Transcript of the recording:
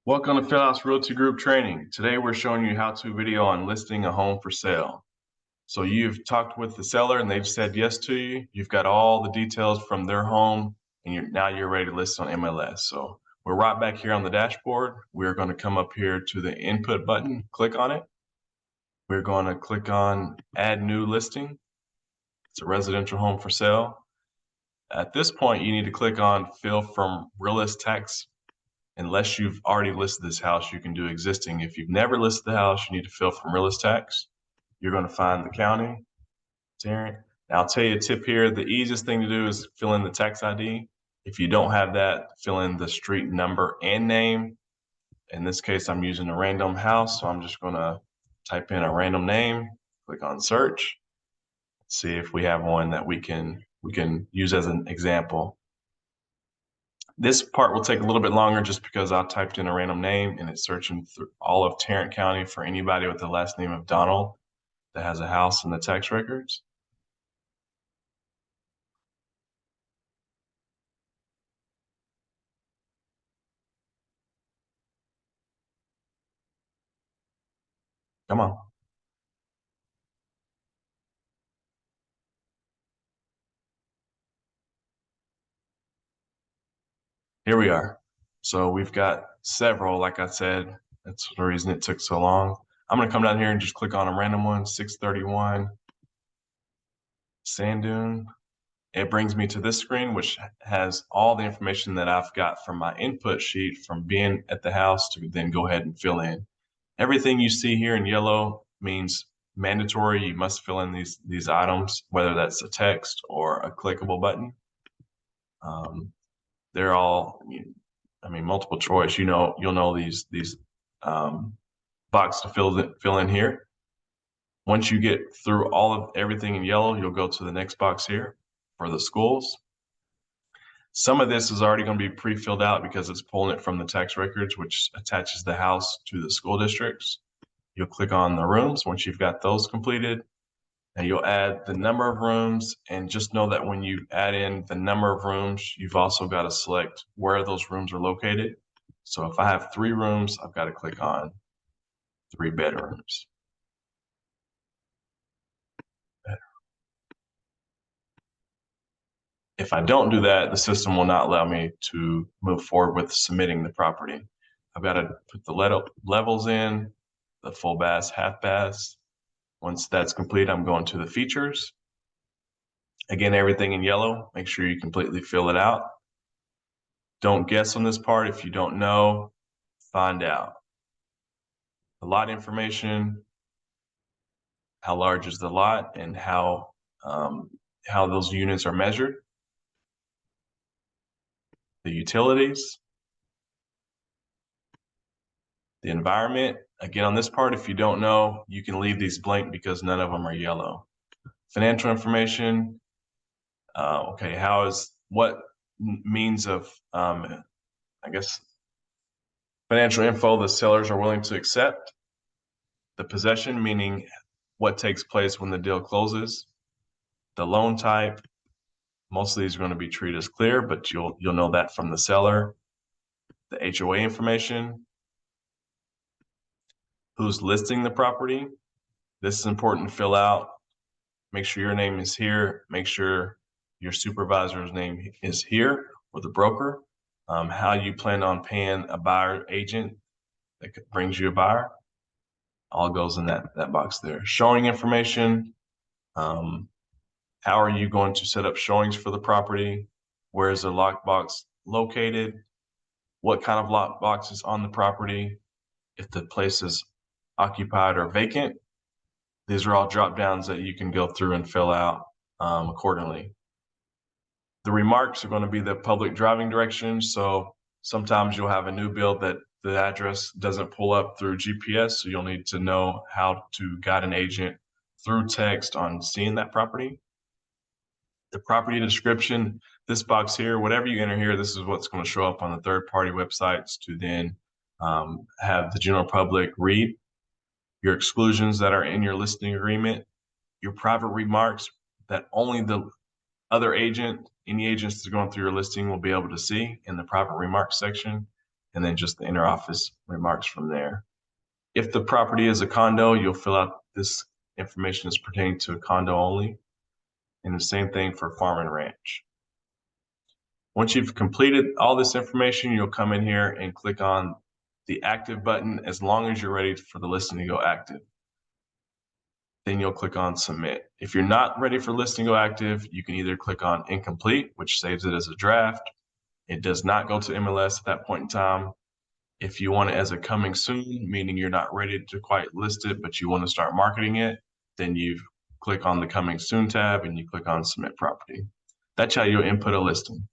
Welcome to Philhouse Realty Group training. Today we're showing you how to video on listing a home for sale. So you've talked with the seller and they've said yes to you. You've got all the details from their home and now you're ready to list on MLS. So we're right back here on the dashboard. We're going to come up here to the input button, click on it. We're going to click on add new listing. It's a residential home for sale. At this point, you need to click on fill from realist text. Unless you've already listed this house, you can do existing. If you've never listed the house, you need to fill from realist tax. You're going to find the county, Tarrant. Now, I'll tell you a tip here. The easiest thing to do is fill in the tax ID. If you don't have that, fill in the street number and name. In this case, I'm using a random house, so I'm just going to type in a random name, click on search, see if we have one that we can use as an example. This part will take a little bit longer just because I typed in a random name and it's searching through all of Tarrant County for anybody with the last name of Donald that has a house in the tax records. Come on. Here we are. So we've got several, like I said, that's the reason it took so long. I'm going to come down here and just click on a random one, 631 Sand Dune. It brings me to this screen, which has all the information that I've got from my input sheet from being at the house to then go ahead and fill in. Everything you see here in yellow means mandatory. You must fill in these items, whether that's a text or a clickable button. They're all, I mean, multiple choice. You'll know these boxes to fill in here. Once you get through all of everything in yellow, you'll go to the next box here for the schools. Some of this is already going to be pre-filled out because it's pulling it from the tax records, which attaches the house to the school districts. You'll click on the rooms once you've got those completed, and you'll add the number of rooms. And just know that when you add in the number of rooms, you've also got to select where those rooms are located. So if I have 3 rooms, I've got to click on 3 bedrooms. If I don't do that, the system will not allow me to move forward with submitting the property. I've got to put the levels in, the full baths, half baths. Once that's complete, I'm going to the features. Again, everything in yellow, make sure you completely fill it out. Don't guess on this part. If you don't know, find out. The lot information, how large is the lot, and how those units are measured. The utilities, the environment. Again, on this part, if you don't know, you can leave these blank because none of them are yellow. Financial information. Okay, what means of, I guess, financial info the sellers are willing to accept. The possession, meaning what takes place when the deal closes. The loan type. Most of these are going to be treated as clear, but you'll know that from the seller. The HOA information. Who's listing the property. This is important to fill out. Make sure your name is here. Make sure your supervisor's name is here, or the broker. How you plan on paying a buyer agent that brings you a buyer. All goes in that box there. Showing information. How are you going to set up showings for the property? Where is the lockbox located? What kind of lockbox is on the property? If the place is occupied or vacant. These are all drop downs that you can go through and fill out accordingly. The remarks are going to be the public driving directions. So sometimes you'll have a new build that the address doesn't pull up through GPS. So you'll need to know how to guide an agent through text on seeing that property. The property description, this box here, whatever you enter here, this is what's going to show up on the third-party websites to then have the general public read. Your exclusions that are in your listing agreement, your private remarks that only the other agent, any agents that are going through your listing will be able to see in the private remarks section. and then just the inner office remarks from there. If the property is a condo, you'll fill out this information is pertaining to a condo only, and the same thing for farm and ranch. Once you've completed all this information, you'll come in here and click on the active button as long as you're ready for the listing to go active. Then you'll click on submit. If you're not ready for listing to go active, you can either click on incomplete, which saves it as a draft. It does not go to MLS at that point in time. If you want it as a coming soon, meaning you're not ready to quite list it, but you want to start marketing it, then you click on the coming soon tab and you click on submit property. That's how you input a listing.